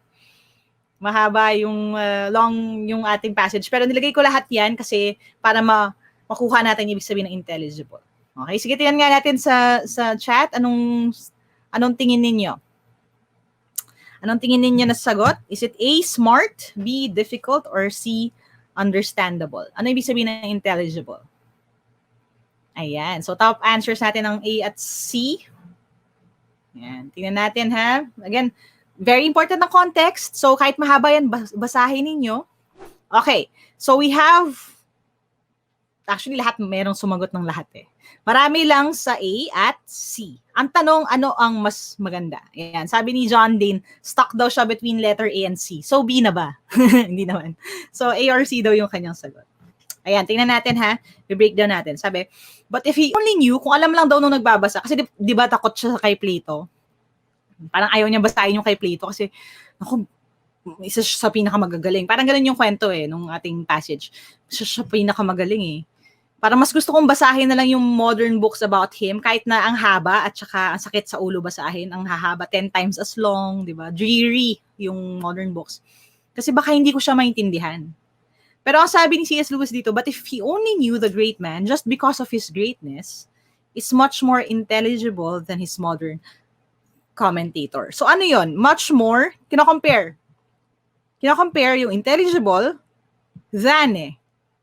Mahaba yung long yung ating passage. Pero nilagay ko lahat yan kasi para makuha natin yung ibig sabihin ng intelligible. Okay, sige, tingnan nga natin sa chat. Anong tingin ninyo? Anong tingin ninyo na sagot? Is it A, smart, B, difficult, or C, understandable? Ano ibig sabihin ng intelligible? Ayan. So, top answers natin ng A at C. Ayan. Tingnan natin, ha? Again, very important na context. So, kahit mahaba yan, basahin ninyo. Okay. So, we have, actually, lahat, merong sumagot ng lahat eh. Marami lang sa A at C. Ang tanong, ano ang mas maganda? Ayan. Sabi ni John Dane, stuck daw siya between letter A and C. So, B na ba? Hindi naman. So, A or C daw yung kanyang sagot. Ayan, tingnan natin ha. I-breakdown natin. Sabi, but if he only knew, kung alam lang daw nung nagbabasa, kasi di ba takot siya kay Plato? Parang ayaw niya basahin yung kay Plato kasi, ako, isa siya sa pinakamagagaling. Parang ganun yung kwento eh, nung ating passage. Isa siya pinakamagaling eh. Parang mas gusto kong basahin na lang yung modern books about him, kahit na ang haba at saka ang sakit sa ulo basahin, ang hahaba 10 times as long, di ba? Dreary yung modern books. Kasi baka hindi ko siya maintindihan. Pero ang sabi ni C.S. Lewis dito, but if he only knew the great man just because of his greatness, is much more intelligible than his modern commentator. So ano yon? Much more, kino-compare yung intelligible than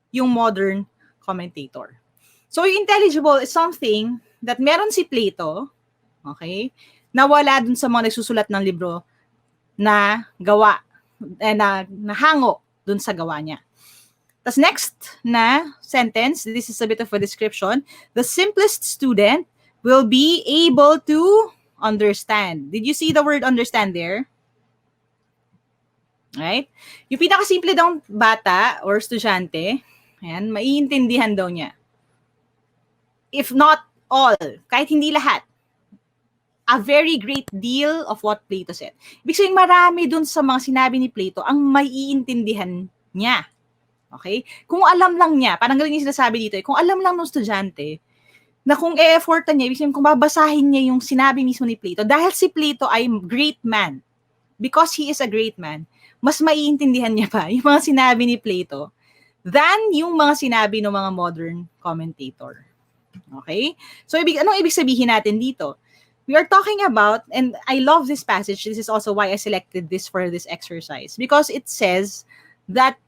yung modern commentator. So yung intelligible is something that meron si Plato, okay, na wala dun sa mga nagsusulat ng libro na gawa, na hango dun sa gawa niya. Tas next na sentence, this is a bit of a description. The simplest student will be able to understand. Did you see the word understand there? Right? Yung pinakasimple daw bata or estudyante, ayan, maiintindihan daw niya. If not all, kahit hindi lahat, a very great deal of what Plato said. Ibig sabihin, marami dun sa mga sinabi ni Plato ang maiintindihan niya. Okay? Kung alam lang niya, parang ganun yung sinasabi dito, kung alam lang ng estudyante, na kung e-effortan niya, ibig sabihin, kung babasahin niya yung sinabi mismo ni Plato, dahil si Plato ay great man, because he is a great man, mas maiintindihan niya pa yung mga sinabi ni Plato than yung mga sinabi ng mga modern commentator. Okay? So, anong ibig sabihin natin dito? We are talking about, and I love this passage, this is also why I selected this for this exercise, because it says that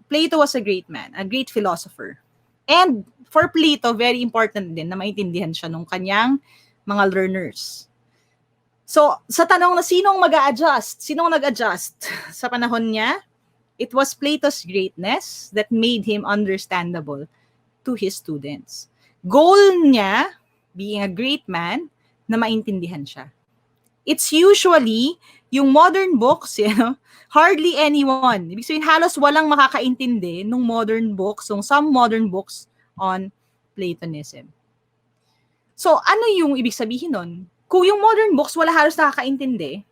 Plato was a great man, a great philosopher. And for Plato, very important din na maintindihan siya nung kanyang mga learners. So, sa tanong na sinong mag-a-adjust, sinong nag-adjust sa panahon niya, it was Plato's greatness that made him understandable to his students. Goal niya, being a great man, na maintindihan siya. It's usually yung modern books, hardly anyone. Ibig sabihin, halos walang makakaintindi nung modern books, some modern books on Platonism. So, ano yung ibig sabihin nun? Kung yung modern books, wala halos nakakaintindi,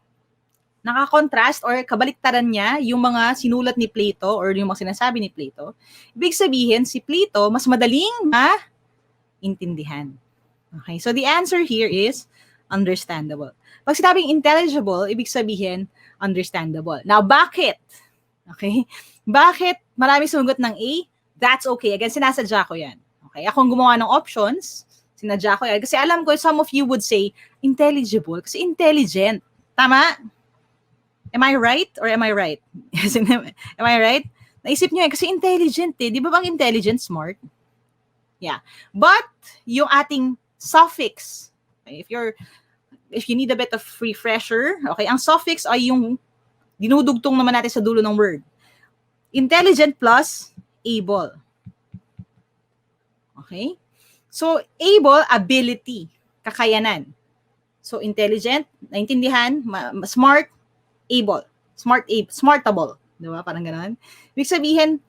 nakakontrast or kabaliktaran niya yung mga sinulat ni Plato or yung mga sinasabi ni Plato, ibig sabihin, si Plato mas madaling maintindihan. Okay, so the answer here is understandable. Pag sinabing intelligible, ibig sabihin, understandable. Now, bakit? Okay? Bakit marami sumagot ng A? That's okay. Again, sinasadya ko yan. Okay? Akong gumawa ng options, sinadya ko yan. Kasi alam ko, some of you would say, intelligible, kasi intelligent. Tama? Am I right? Or am I right? Am I right? Naisip nyo kasi intelligent eh. Di ba bang intelligent, smart? Yeah. But, yung ating suffix, okay, if you need a bit of refresher, okay, ang suffix ay yung dinudugtong naman natin sa dulo ng word. Intelligent plus able. Okay? So, able, ability, kakayanan. So, intelligent, naintindihan, smart, able. Smartable. Diba? Parang gano'n. Ibig sabihin,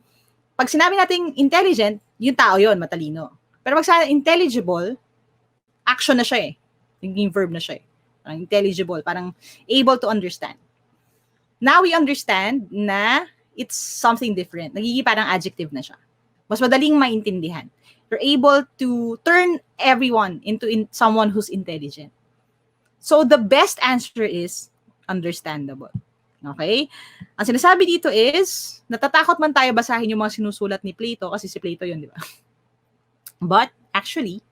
pag sinabi natin intelligent, yung tao yon matalino. Pero pag sinabi intelligible, action na siya eh. Naging verb na siya eh. Parang intelligible, parang able to understand. Now we understand na it's something different. Nagiging parang adjective na siya. Mas madaling maintindihan. You're able to turn everyone into someone who's intelligent. So the best answer is understandable. Okay? Ang sinasabi dito is, natatakot man tayo basahin yung mga sinusulat ni Plato kasi si Plato yun, di ba? But actually,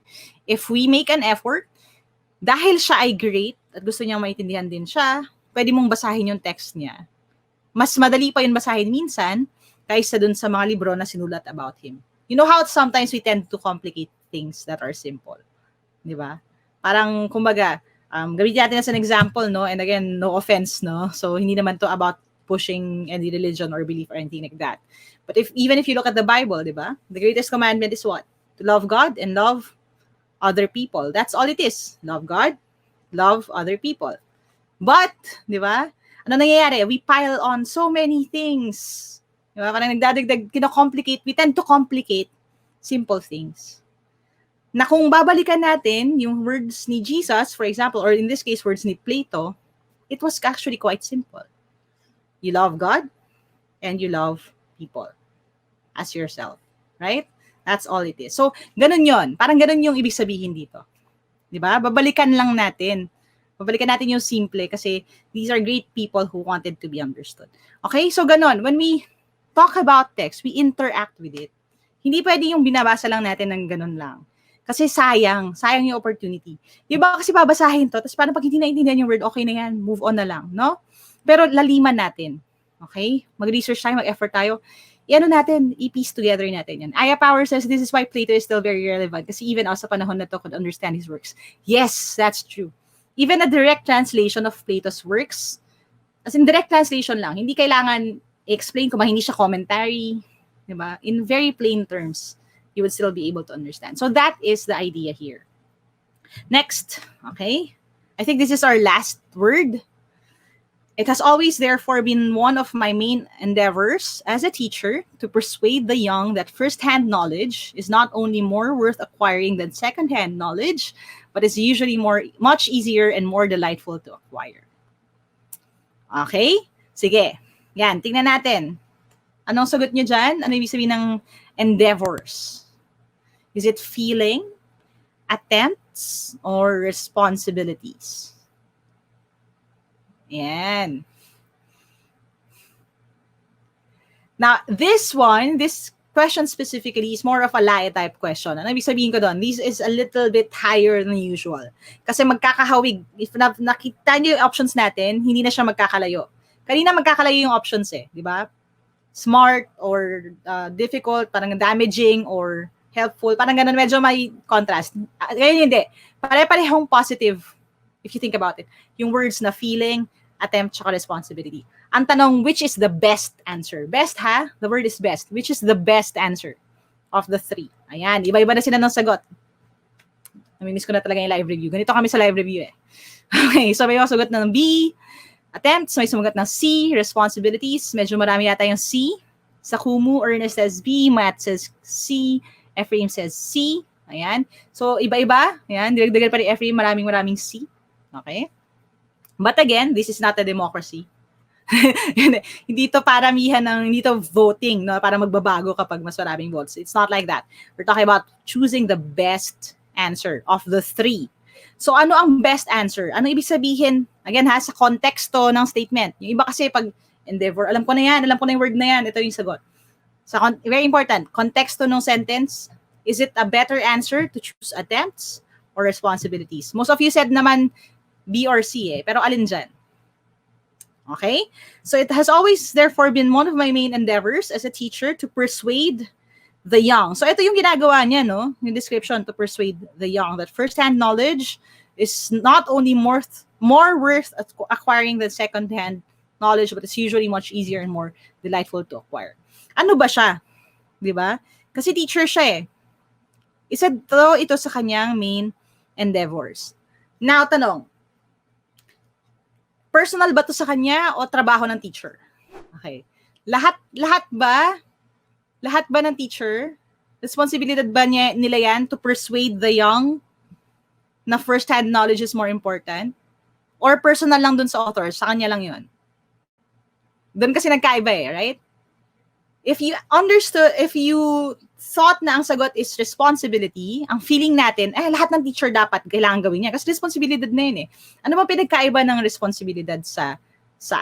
if we make an effort, dahil siya ay great at gusto niyang maintindihan din siya, pwede mong basahin yung text niya. Mas madali pa yun basahin minsan kaysa dun sa mga libro na sinulat about him. You know how sometimes we tend to complicate things that are simple. Di ba? Parang, kumbaga, gamitin natin as an example, no? And again, no offense, no? So, hindi naman to about pushing any religion or belief or anything like that. But even if you look at the Bible, di ba? The greatest commandment is what? To love God and love other people. That's all it is. Love God, love other people. But, di ba? Ano nangyayari? We pile on so many things. Di ba? Parang nagdadagdag, kino-complicate. We tend to complicate simple things. Na kung babalikan natin yung words ni Jesus, for example, or in this case, words ni Plato, it was actually quite simple. You love God and you love people as yourself. Right? That's all it is. So, ganun yon. Parang ganun yung ibig sabihin dito. Diba? Babalikan lang natin. Babalikan natin yung simple kasi these are great people who wanted to be understood. Okay? So, ganun. When we talk about text, we interact with it. Hindi pwede yung binabasa lang natin ng ganun lang. Kasi sayang yung opportunity. Yung ba kasi babasahin to, tapos parang pag hindi naintindihan yung word, okay na yan, move on na lang, no? Pero laliman natin, okay? Mag-research tayo, mag-effort tayo. I-ano natin, i-piece together natin yan. Aya Power says, this is why Plato is still very relevant kasi even us sa panahon na to could understand his works. Yes, that's true. Even a direct translation of Plato's works, as in direct translation lang, hindi kailangan i-explain kung hindi siya commentary, diba? In very plain terms, you would still be able to understand. So that is the idea here. Next, okay? I think this is our last word. It has always therefore been one of my main endeavors as a teacher to persuade the young that first-hand knowledge is not only more worth acquiring than second-hand knowledge, but is usually much easier and more delightful to acquire. Okay? Sige. Yan, tingnan natin. Anong sagot nyo dyan? Ano ibig sabihin ng endeavors? Is it feeling, attempts, or responsibilities? Yan. Now, this question specifically is more of a lie type question. Ano ibig sabihin ko doon? This is a little bit higher than usual. Kasi magkakahawig. If nakita niyo yung options natin, hindi na siya magkakalayo. Kanina magkakalayo yung options di ba? Smart or difficult, parang damaging or helpful. Parang ganun, medyo may contrast. Ngayon hindi. Pare-parehong positive if you think about it. Yung words na feeling, attempt, tsaka responsibility. Ang tanong, which is the best answer? Best ha? The word is best. Which is the best answer of the three? Ayan, iba-iba na sila ng sagot. Namimiss ko na talaga yung live review. Ganito kami sa live review Okay, so may sumagot ng B, attempts, may sumagot ng C, responsibilities. Medyo marami yata yung C. Sa Kumu, Ernest says B, Matt says C, Ephraim says C. Ayan. So, iba-iba. Ayan, diragdagan pa rin Ephraim, maraming C. Okay? But again, this is not a democracy. Hindi to paramihan hindi to voting, no, para magbabago kapag mas maraming votes. It's not like that. We're talking about choosing the best answer of the three. So, ano ang best answer? Ano ibig sabihin? Again, sa konteksto ng statement. Yung iba kasi pag endeavor, alam ko na yung word na yan, ito yung sagot. So, very important, konteksto ng sentence, is it a better answer to choose attempts or responsibilities? Most of you said naman B or C pero alin dyan? Okay? So it has always therefore been one of my main endeavors as a teacher to persuade the young. So ito yung ginagawa niya, no? Yung description, to persuade the young that first-hand knowledge is not only more worth acquiring than second-hand knowledge, but it's usually much easier and more delightful to acquire. Ano ba siya? Di ba? Kasi teacher siya Isa ito sa kanyang main endeavors. Now, tanong, personal ba to sa kanya o trabaho ng teacher? Okay. Lahat ba ng teacher, responsibilidad ba nila yan to persuade the young na first-hand knowledge is more important? Or personal lang dun sa author, sa kanya lang yun? Doon kasi nagkaiba right? If you thought na ang sagot is responsibility, ang feeling natin, lahat ng teacher dapat kailangan gawin niya kasi responsibilidad na yun Ano ba pinagkaiba ng responsibilidad sa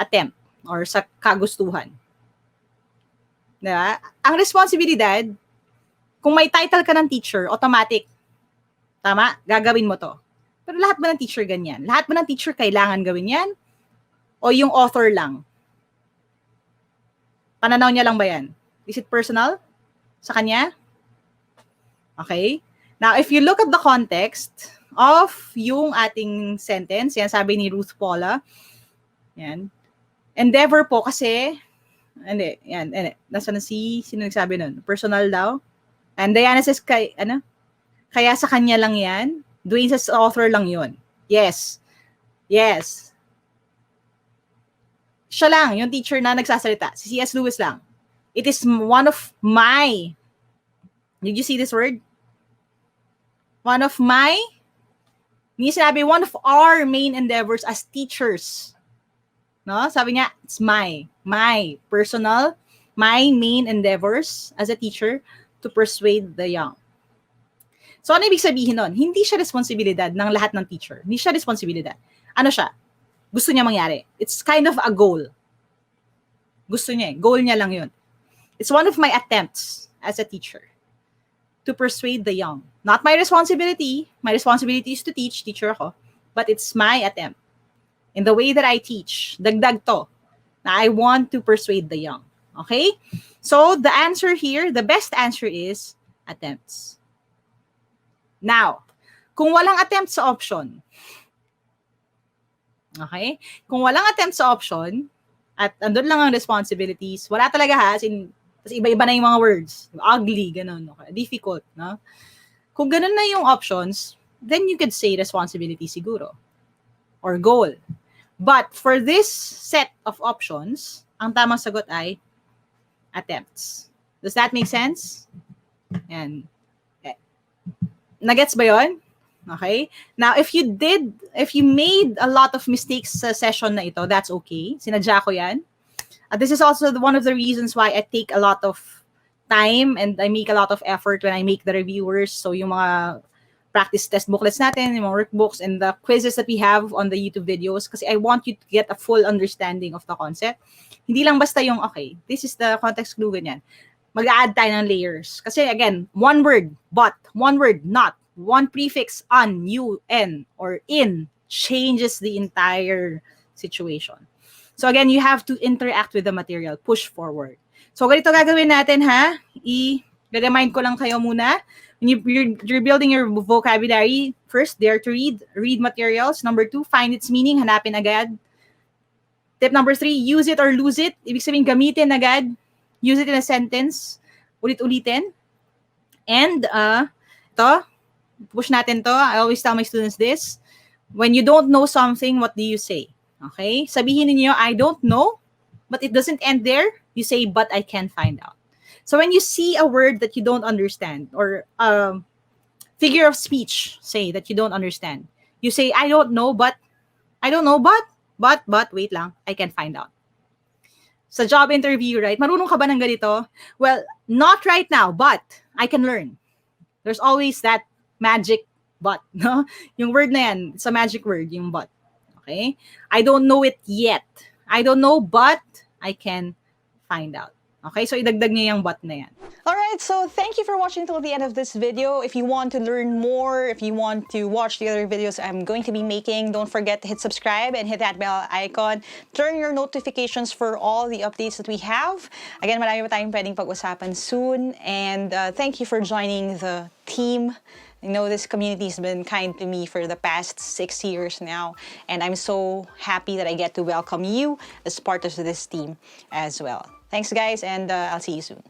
attempt or sa kagustuhan? Diba? Ang responsibilidad, kung may title ka ng teacher, automatic. Tama? Gagawin mo to. Pero lahat ba ng teacher ganyan? Lahat ba ng teacher kailangan gawin yan? O yung author lang? Pananaw niya lang ba yan? Is it personal? Sa kanya? Okay? Now, if you look at the context of yung ating sentence, yan sabi ni Ruth Paula, yan, endeavor po kasi, hindi, yan, nasa na sino nagsabi nun? Personal daw? And Diana says, kaya sa kanya lang yan? Dwayne says, author lang yun. Yes. Yes. Siya lang, yung teacher na nagsasalita. Si C.S. Lewis lang. It is one of my, did you see this word? One of my, hindi sinabi, one of our main endeavors as teachers. No? Sabi niya, it's my personal, my main endeavors as a teacher to persuade the young. So, ano ibig sabihin nun? Hindi siya responsibilidad ng lahat ng teacher. Hindi siya responsibilidad. Ano siya? Gusto niya mangyari. It's kind of a goal. Gusto niya eh. Goal niya lang yun. It's one of my attempts as a teacher to persuade the young. Not my responsibility. My responsibility is to teach. Teacher ako. But it's my attempt. In the way that I teach. Dagdag to. Na I want to persuade the young. Okay? So, the answer here, the best answer is attempts. Now, kung walang attempt sa option, okay? Kung walang attempt sa option, at andun lang ang responsibilities, wala talaga ha, kasi iba-iba na yung mga words. Ugly, ganun. Okay? Difficult, no? Kung ganun na yung options, then you could say responsibility siguro. Or goal. But for this set of options, ang tamang sagot ay attempts. Does that make sense? Yan. Nagets ba yun? Okay? Now, if you made a lot of mistakes sa session na ito, that's okay. Sinadya ko yan. This is also one of the reasons why I take a lot of time and I make a lot of effort when I make the reviewers. So, yung mga practice test booklets natin, yung mga workbooks, and the quizzes that we have on the YouTube videos kasi I want you to get a full understanding of the concept. Hindi lang basta yung, okay, this is the context clue, ganyan. Mag-add tayo ng layers. Kasi again, one word, but, one word, not, one prefix, un, you, en, or in, changes the entire situation. So again, you have to interact with the material, push forward. So ganito gagawin natin ha, i-remind ko lang kayo muna. When you're building your vocabulary, first, dare to read materials. Number 2, find its meaning, hanapin agad. Tip number 3, use it or lose it. Ibig sabihin, gamitin agad. Use it in a sentence. Ulit-ulitin. And, ito, push natin to. I always tell my students this. When you don't know something, what do you say? Okay? Sabihin niyo, I don't know, but it doesn't end there. You say, but I can find out. So when you see a word that you don't understand or figure of speech, say, that you don't understand, you say, I don't know, but, wait lang, I can find out. Sa job interview, right? Marunong ka ba ng ganito? Well, not right now, but I can learn. There's always that magic but, no? Yung word na yan, it's a magic word, yung but. Okay? I don't know it yet. I don't know, but I can find out. Okay, so idagdag niyo yung but na yan. Alright, so thank you for watching till the end of this video. If you want to learn more, if you want to watch the other videos I'm going to be making, don't forget to hit subscribe and hit that bell icon. Turn your notifications for all the updates that we have. Again, marami pa tayong pwedeng pag-usapan soon. And thank you for joining the team. I know this community has been kind to me for the past 6 years now, and I'm so happy that I get to welcome you as part of this team as well. Thanks, guys, and I'll see you soon.